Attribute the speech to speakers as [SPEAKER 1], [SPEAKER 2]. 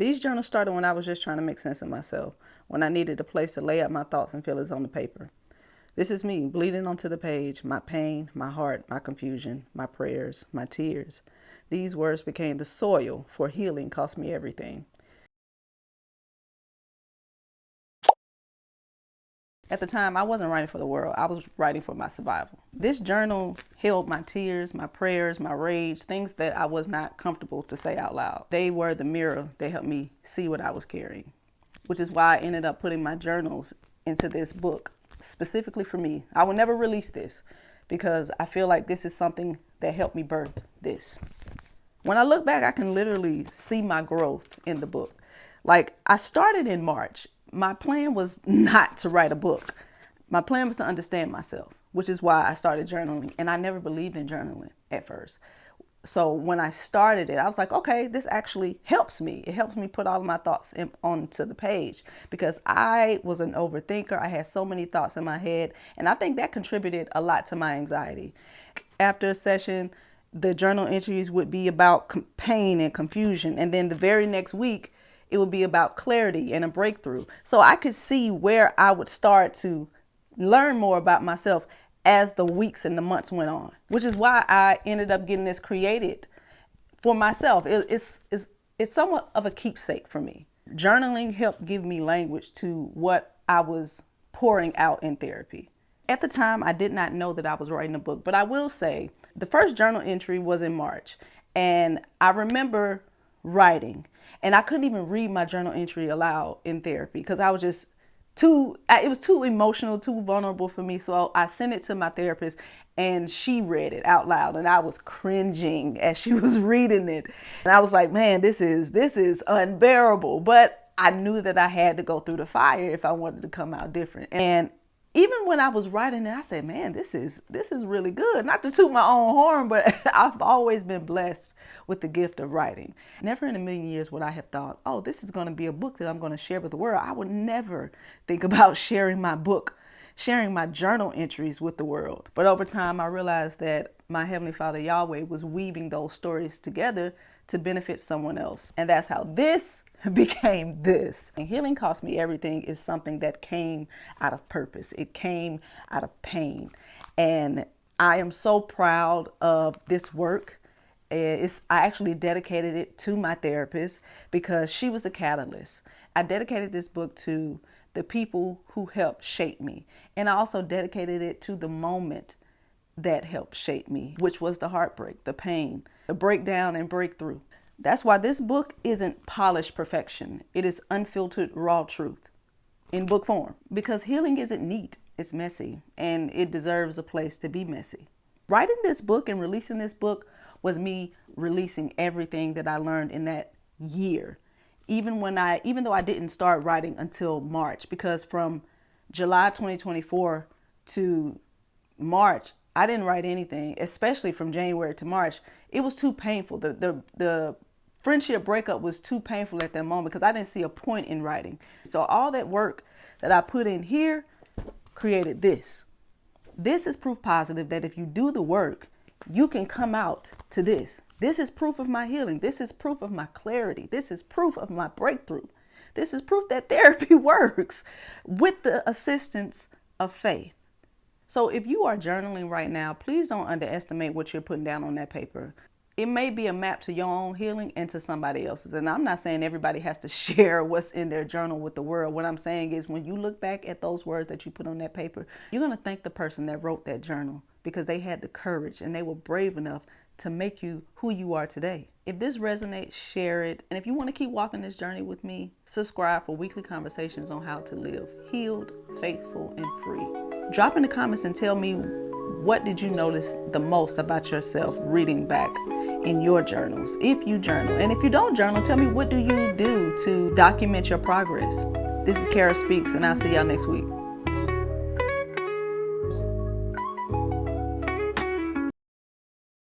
[SPEAKER 1] These journals started when I was just trying to make sense of myself, when I needed a place to lay out my thoughts and feelings on the paper. This is me bleeding onto the page, my pain, my heart, my confusion, my prayers, my tears. These words became the soil for healing, cost me everything. At the time, I wasn't writing for the world. I was writing for my survival. This journal held my tears, my prayers, my rage, things that I was not comfortable to say out loud. They were the mirror that helped me see what I was carrying, which is why I ended up putting my journals into this book specifically for me. I will never release this because I feel like this is something that helped me birth this. When I look back, I can literally see my growth in the book. Like, I started in March. My plan was not to write a book. My plan was to understand myself, which is why I started journaling. And I never believed in journaling at first. So when I started it, I was like, okay, this actually helps me. It helps me put all of my thoughts onto the page because I was an overthinker. I had so many thoughts in my head. And I think that contributed a lot to my anxiety. After a session, the journal entries would be about pain and confusion. And then the very next week, it would be about clarity and a breakthrough. So I could see where I would start to learn more about myself as the weeks and the months went on, which is why I ended up getting this created for myself. It's somewhat of a keepsake for me. Journaling helped give me language to what I was pouring out in therapy. At the time, I did not know that I was writing a book, but I will say the first journal entry was in March, and I remember writing, and I couldn't even read my journal entry aloud in therapy because I was just it was too emotional, too vulnerable for me. So I sent it to my therapist and she read it out loud, and I was cringing as she was reading it. And I was like, man, this is unbearable. But I knew that I had to go through the fire if I wanted to come out different. And even when I was writing it, I said, man, this is really good. Not to toot my own horn, but I've always been blessed with the gift of writing. Never in a million years would I have thought, oh, this is going to be a book that I'm going to share with the world. I would never think about sharing my book, sharing my journal entries with the world. But over time, I realized that my Heavenly Father, Yahweh, was weaving those stories together to benefit someone else. And that's how this became this. And healing cost me everything is something that came out of purpose. It came out of pain. And I am so proud of this work. I actually dedicated it to my therapist because she was the catalyst. I dedicated this book to the people who helped shape me. And I also dedicated it to the moment that helped shape me, which was the heartbreak, the pain, the breakdown and breakthrough. That's why this book isn't polished perfection. It is unfiltered, raw truth in book form. Because healing isn't neat, it's messy, and it deserves a place to be messy. Writing this book and releasing this book was me releasing everything that I learned in that year. Even though I didn't start writing until March, because from July 2024 to March, I didn't write anything, especially from January to March. It was too painful. The friendship breakup was too painful at that moment because I didn't see a point in writing. So all that work that I put in here created this. This is proof positive that if you do the work, you can come out to this. This is proof of my healing. This is proof of my clarity. This is proof of my breakthrough. This is proof that therapy works with the assistance of faith. So if you are journaling right now, please don't underestimate what you're putting down on that paper. It may be a map to your own healing and to somebody else's. And I'm not saying everybody has to share what's in their journal with the world. What I'm saying is when you look back at those words that you put on that paper, you're going to thank the person that wrote that journal because they had the courage and they were brave enough to make you who you are today. If this resonates, share it. And if you want to keep walking this journey with me, subscribe for weekly conversations on how to live healed, faithful, and free. Drop in the comments and tell me, what did you notice the most about yourself reading back in your journals, if you journal? And if you don't journal, tell me, what do you do to document your progress? This is Kara Speaks, and I'll see y'all next week.